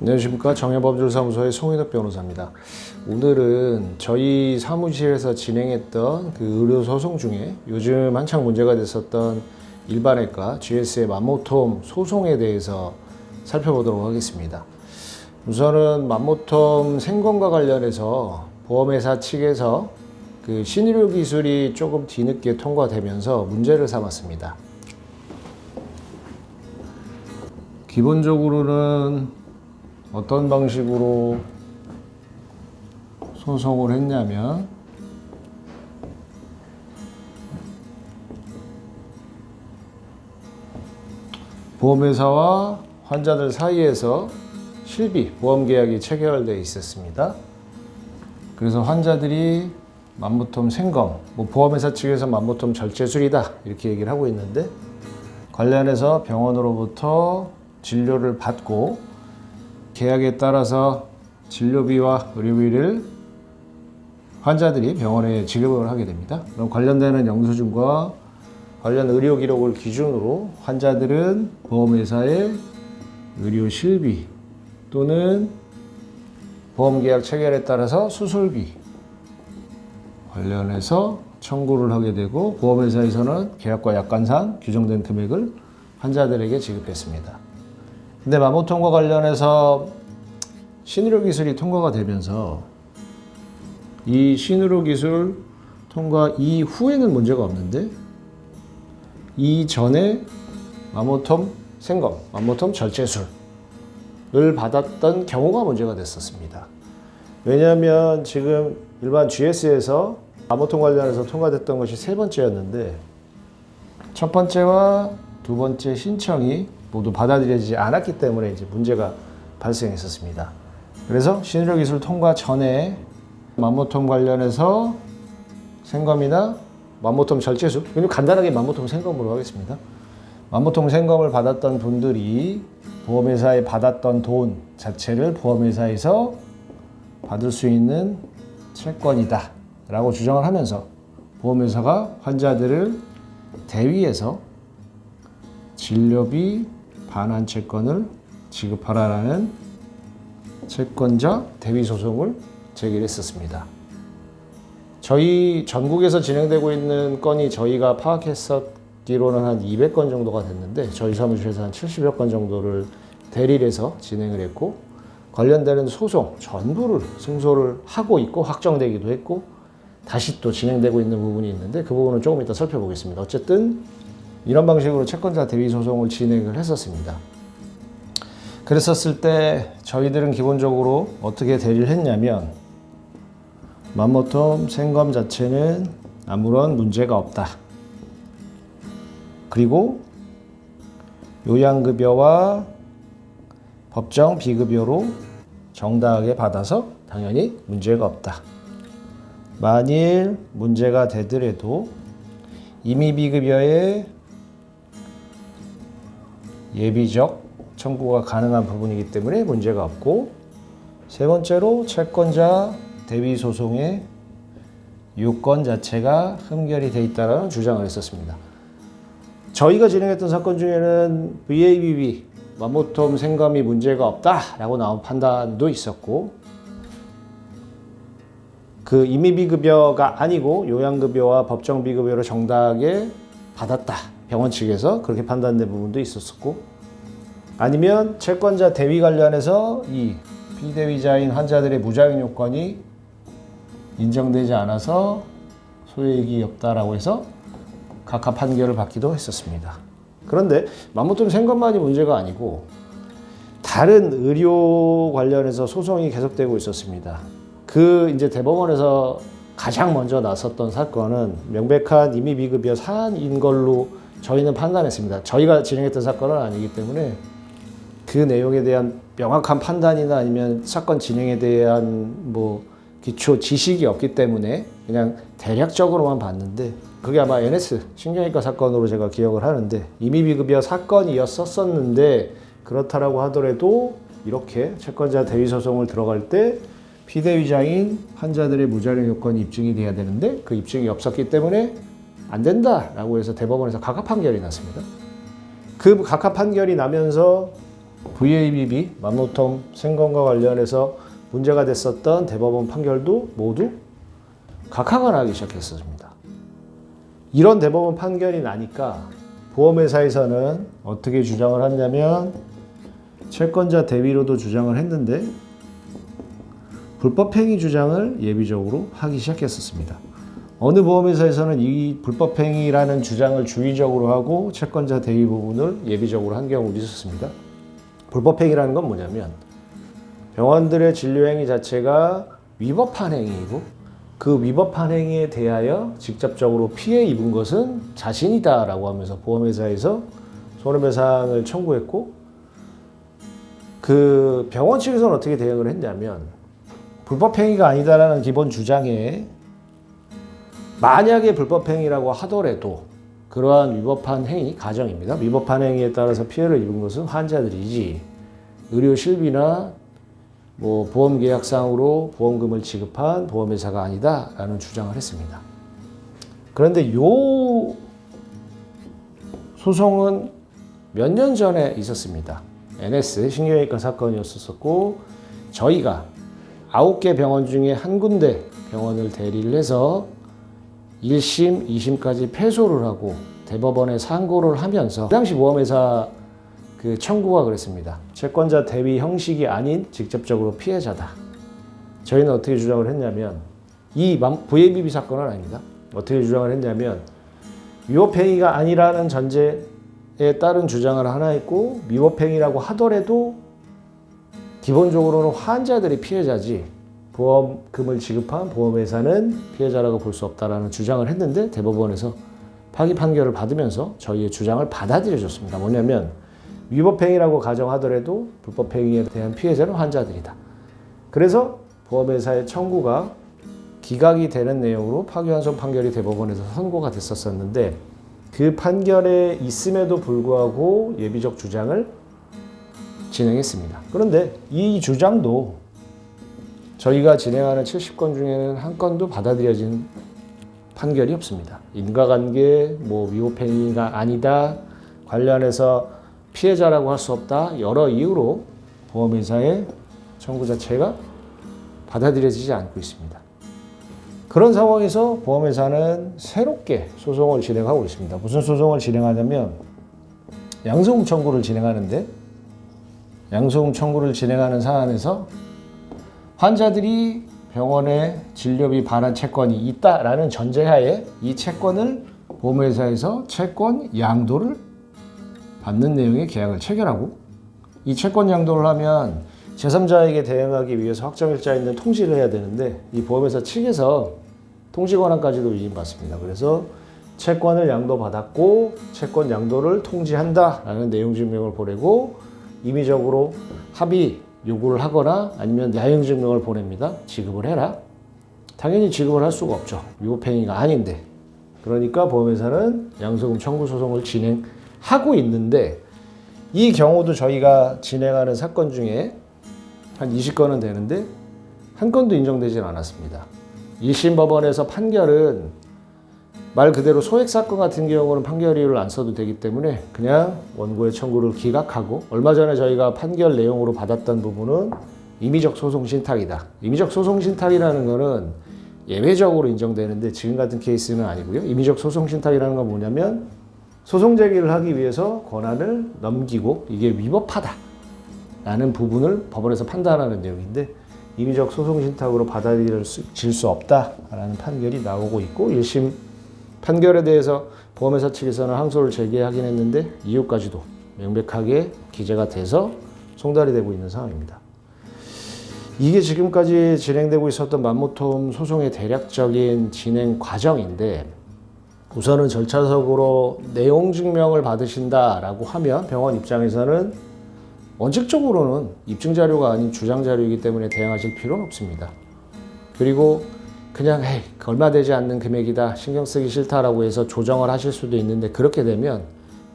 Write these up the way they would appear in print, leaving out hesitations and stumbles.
안녕하십니까. 정의법률사무소의 송인욱 변호사입니다. 오늘은 저희 사무실에서 진행했던 그 의료소송 중에 요즘 한창 문제가 됐었던 일반외과 GS의 맘모톰 소송에 대해서 살펴보도록 하겠습니다. 우선은 맘모톰 생검과 관련해서 보험회사 측에서 그 신의료 기술이 조금 뒤늦게 통과되면서 문제를 삼았습니다. 기본적으로는 어떤 방식으로 소송을 했냐면 보험회사와 환자들 사이에서 실비, 보험계약이 체결되어 있었습니다. 그래서 환자들이 맘모톰 생검, 보험회사 측에서 맘모톰 절제술이다 이렇게 얘기를 하고 있는데, 관련해서 병원으로부터 진료를 받고 계약에 따라서 진료비와 의료비를 환자들이 병원에 지급을 하게 됩니다. 그럼 관련되는 영수증과 관련 의료 기록을 기준으로 환자들은 보험회사의 의료 실비 또는 보험계약 체결에 따라서 수술비 관련해서 청구를 하게 되고, 보험회사에서는 계약과 약관상 규정된 금액을 환자들에게 지급했습니다. 근데 맘모톰과 관련해서 신의료 기술이 통과가 되면서 이 신의료 기술 통과 이후에는 문제가 없는데, 이전에 맘모톰 생검, 맘모톰 절제술을 받았던 경우가 문제가 됐었습니다. 왜냐하면 지금 일반 GS에서 맘모톰 관련해서 통과됐던 것이 세 번째였는데, 첫 번째와 두 번째 신청이 모두 받아들여지지 않았기 때문에 이제 문제가 발생했었습니다. 그래서 신의료 기술 통과 전에 맘모톰 관련해서 생검이나 맘모톰 절제술, 그냥 간단하게 맘모톰 생검으로 하겠습니다. 맘모톰 생검을 받았던 분들이 보험회사에 받았던 돈 자체를 보험회사에서 받을 수 있는 채권이다 라고 주장을 하면서 보험회사가 환자들을 대위해서 진료비 반환 채권을 지급하라라는 채권자 대위 소송을 제기했었습니다. 저희 전국에서 진행되고 있는 건이 저희가 파악했었기로는 한 200건 정도가 됐는데, 저희 사무실에서 한 70여 건 정도를 대리를 해서 진행을 했고, 관련되는 소송 전부를 승소를 하고 있고 확정되기도 했고, 다시 또 진행되고 있는 부분이 있는데 그 부분은 조금 이따 살펴보겠습니다. 어쨌든 이런 방식으로 채권자 대위 소송을 진행을 했었습니다. 그랬었을 때 저희들은 기본적으로 어떻게 대리를 했냐면, 맘모톰 생검 자체는 아무런 문제가 없다. 그리고 요양급여와 법정 비급여로 정당하게 받아서 당연히 문제가 없다. 만일 문제가 되더라도 임의비급여의 예비적 청구가 가능한 부분이기 때문에 문제가 없고, 세 번째로 채권자 대위 소송의 요건 자체가 흠결이 돼 있다는 주장을 했었습니다. 저희가 진행했던 사건 중에는 VABB, 맘모톰 생검이 문제가 없다라고 나온 판단도 있었고, 그 임의비급여가 아니고 요양급여와 법정비급여로 정당하게 받았다, 병원 측에서 그렇게 판단된 부분도 있었고, 아니면 채권자 대위 관련해서 이 피대위자인 환자들의 무자격 요건이 인정되지 않아서 소요이익이 없다라고 해서 각하 판결을 받기도 했었습니다. 그런데 맘모톰 생검만이 문제가 아니고 다른 의료 관련해서 소송이 계속되고 있었습니다. 그 이제 대법원에서 가장 먼저 나섰던 사건은 명백한 임의비급여 사안인 걸로 저희는 판단했습니다. 저희가 진행했던 사건은 아니기 때문에 그 내용에 대한 명확한 판단이나 아니면 사건 진행에 대한 기초 지식이 없기 때문에 그냥 대략적으로만 봤는데, 그게 아마 NS 신경외과 사건으로 제가 기억을 하는데, 임의비급여 사건이었었는데, 그렇다라고 하더라도 이렇게 채권자 대위 소송을 들어갈 때 피대위자인 환자들의 무자격 요건이 입증이 돼야 되는데 그 입증이 없었기 때문에 안 된다라고 해서 대법원에서 각하 판결이 났습니다. 그 각하 판결이 나면서 VABB 맘모톰 생건과 관련해서 문제가 됐었던 대법원 판결도 모두 각하가 나기 시작했습니다. 이런 대법원 판결이 나니까 보험회사에서는 어떻게 주장을 했냐면 채권자 대위로도 주장을 했는데 불법행위 주장을 예비적으로 하기 시작했었습니다. 어느 보험회사에서는 이 불법행위라는 주장을 주의적으로 하고 채권자 대위 부분을 예비적으로 한 경우도 있었습니다. 불법행위라는 건 뭐냐면 병원들의 진료행위 자체가 위법한 행위이고 그 위법한 행위에 대하여 직접적으로 피해 입은 것은 자신이다라고 하면서 보험회사에서 손해배상을 청구했고 그 병원 측에서는 어떻게 대응을 했냐면 불법행위가 아니다라는 기본 주장에 만약에 불법행위라고 하더라도 그러한 위법한 행위, 가정입니다. 위법한 행위에 따라서 피해를 입은 것은 환자들이지 의료 실비나 보험 계약상으로 보험금을 지급한 보험회사가 아니다라는 주장을 했습니다. 그런데 이 소송은 몇 년 전에 있었습니다. NS 신경외과 사건이었었고 저희가 9개 병원 중에 한 군데 병원을 대리를 해서 1심, 2심까지 패소를 하고 대법원에 상고를 하면서 그 당시 보험회사 그 청구가 그랬습니다. 채권자 대위 형식이 아닌 직접적으로 피해자다. 저희는 어떻게 주장을 했냐면 이 VABB 사건은 아닙니다. 어떻게 주장을 했냐면 위법행위가 아니라는 전제에 따른 주장을 하나 했고 위법행위라고 하더라도 기본적으로는 환자들이 피해자지 보험금을 지급한 보험회사는 피해자라고 볼 수 없다라는 주장을 했는데 대법원에서 파기 판결을 받으면서 저희의 주장을 받아들여줬습니다. 뭐냐면 위법행위라고 가정하더라도 불법행위에 대한 피해자는 환자들이다. 그래서 보험회사의 청구가 기각이 되는 내용으로 파기환송 판결이 대법원에서 선고가 됐었는데 그 판결에 있음에도 불구하고 예비적 주장을 진행했습니다. 그런데 이 주장도 저희가 진행하는 70건 중에는 한 건도 받아들여진 판결이 없습니다. 인과관계, 위법행위가 아니다, 관련해서 피해자라고 할 수 없다, 여러 이유로 보험회사의 청구 자체가 받아들여지지 않고 있습니다. 그런 상황에서 보험회사는 새롭게 소송을 진행하고 있습니다. 무슨 소송을 진행하냐면 양소금 청구를 진행하는데 양소금 청구를 진행하는 사안에서 환자들이 병원에 진료비 반환 채권이 있다라는 전제하에 이 채권을 보험회사에서 채권 양도를 받는 내용의 계약을 체결하고 이 채권 양도를 하면 제3자에게 대응하기 위해서 확정일자 있는 통지를 해야 되는데 이 보험회사 측에서 통지 권한까지도 위임받습니다. 그래서 채권을 양도받았고 채권 양도를 통지한다라는 내용 증명을 보내고 임의적으로 합의 요구를 하거나 아니면 야용 증명을 보냅니다. 지급을 해라. 당연히 지급을 할 수가 없죠. 위법행위가 아닌데. 그러니까 보험회사는 양소금 청구 소송을 진행하고 있는데 이 경우도 저희가 진행하는 사건 중에 한 20건은 되는데 한 건도 인정되지 않았습니다. 1심 법원에서 판결은 말 그대로 소액 사건 같은 경우는 판결 이유를 안 써도 되기 때문에 그냥 원고의 청구를 기각하고 얼마 전에 저희가 판결 내용으로 받았던 부분은 임의적 소송 신탁이다. 임의적 소송 신탁이라는 거는 예외적으로 인정되는데 지금 같은 케이스는 아니고요. 임의적 소송 신탁이라는 건 뭐냐면 소송 제기를 하기 위해서 권한을 넘기고 이게 위법하다라는 부분을 법원에서 판단하는 내용인데 임의적 소송 신탁으로 받아들일 수 없다라는 판결이 나오고 있고 1심 판결에 대해서 보험회사 측에서는 항소를 제기하긴 했는데 이유까지도 명백하게 기재가 돼서 송달이 되고 있는 상황입니다. 이게 지금까지 진행되고 있었던 맘모톰 소송의 대략적인 진행 과정인데 우선은 절차적으로 내용 증명을 받으신다라고 하면 병원 입장에서는 원칙적으로는 입증 자료가 아닌 주장 자료이기 때문에 대응하실 필요는 없습니다. 그리고 그냥 얼마 되지 않는 금액이다, 신경 쓰기 싫다라고 해서 조정을 하실 수도 있는데 그렇게 되면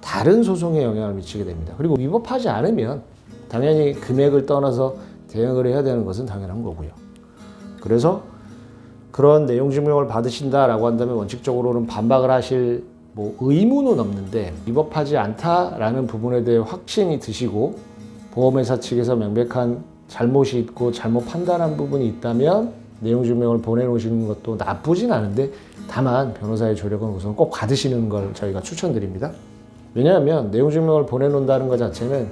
다른 소송에 영향을 미치게 됩니다. 그리고 위법하지 않으면 당연히 금액을 떠나서 대응을 해야 되는 것은 당연한 거고요. 그래서 그런 내용 증명을 받으신다라고 한다면 원칙적으로는 반박을 하실 의무는 없는데 위법하지 않다라는 부분에 대해 확신이 드시고 보험회사 측에서 명백한 잘못이 있고 잘못 판단한 부분이 있다면 내용 증명을 보내놓으시는 것도 나쁘진 않은데 다만 변호사의 조력은 우선 꼭 받으시는 걸 저희가 추천드립니다. 왜냐하면 내용 증명을 보내놓는다는 것 자체는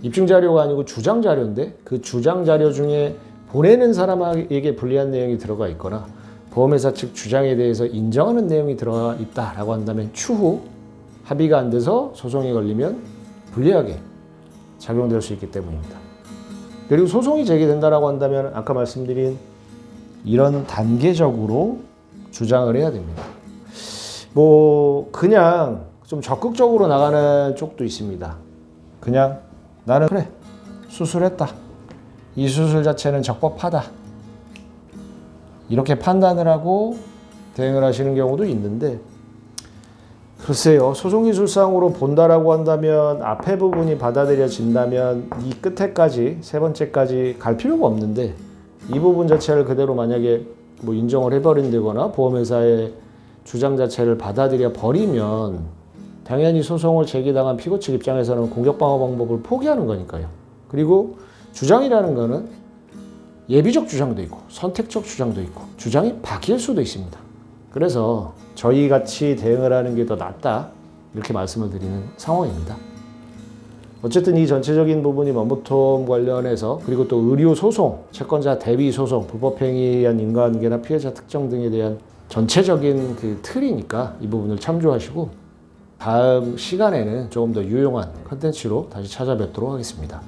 입증 자료가 아니고 주장 자료인데 그 주장 자료 중에 보내는 사람에게 불리한 내용이 들어가 있거나 보험회사 측 주장에 대해서 인정하는 내용이 들어가 있다라고 한다면 추후 합의가 안 돼서 소송이 걸리면 불리하게 작용될 수 있기 때문입니다. 그리고 소송이 제기된다라고 한다면 아까 말씀드린 이런 단계적으로 주장을 해야 됩니다. 뭐 그냥 좀 적극적으로 나가는 쪽도 있습니다. 그냥 나는 그래 수술했다. 이 수술 자체는 적법하다. 이렇게 판단을 하고 대응을 하시는 경우도 있는데 글쎄요. 소송기술상으로 본다라고 한다면 앞에 부분이 받아들여진다면 이 끝에까지 세 번째까지 갈 필요가 없는데 이 부분 자체를 그대로 만약에 뭐 인정을 해버린다거나 보험회사의 주장 자체를 받아들여 버리면 당연히 소송을 제기당한 피고 측 입장에서는 공격방어 방법을 포기하는 거니까요. 그리고 주장이라는 거는 예비적 주장도 있고 선택적 주장도 있고 주장이 바뀔 수도 있습니다. 그래서 저희 같이 대응을 하는 게 더 낫다 이렇게 말씀을 드리는 상황입니다. 어쨌든 이 전체적인 부분이 법무통 관련해서 그리고 또 의료 소송, 채권자 대비 소송, 불법행위에 의한 인과관계나 피해자 특정 등에 대한 전체적인 그 틀이니까 이 부분을 참조하시고 다음 시간에는 조금 더 유용한 컨텐츠로 다시 찾아뵙도록 하겠습니다.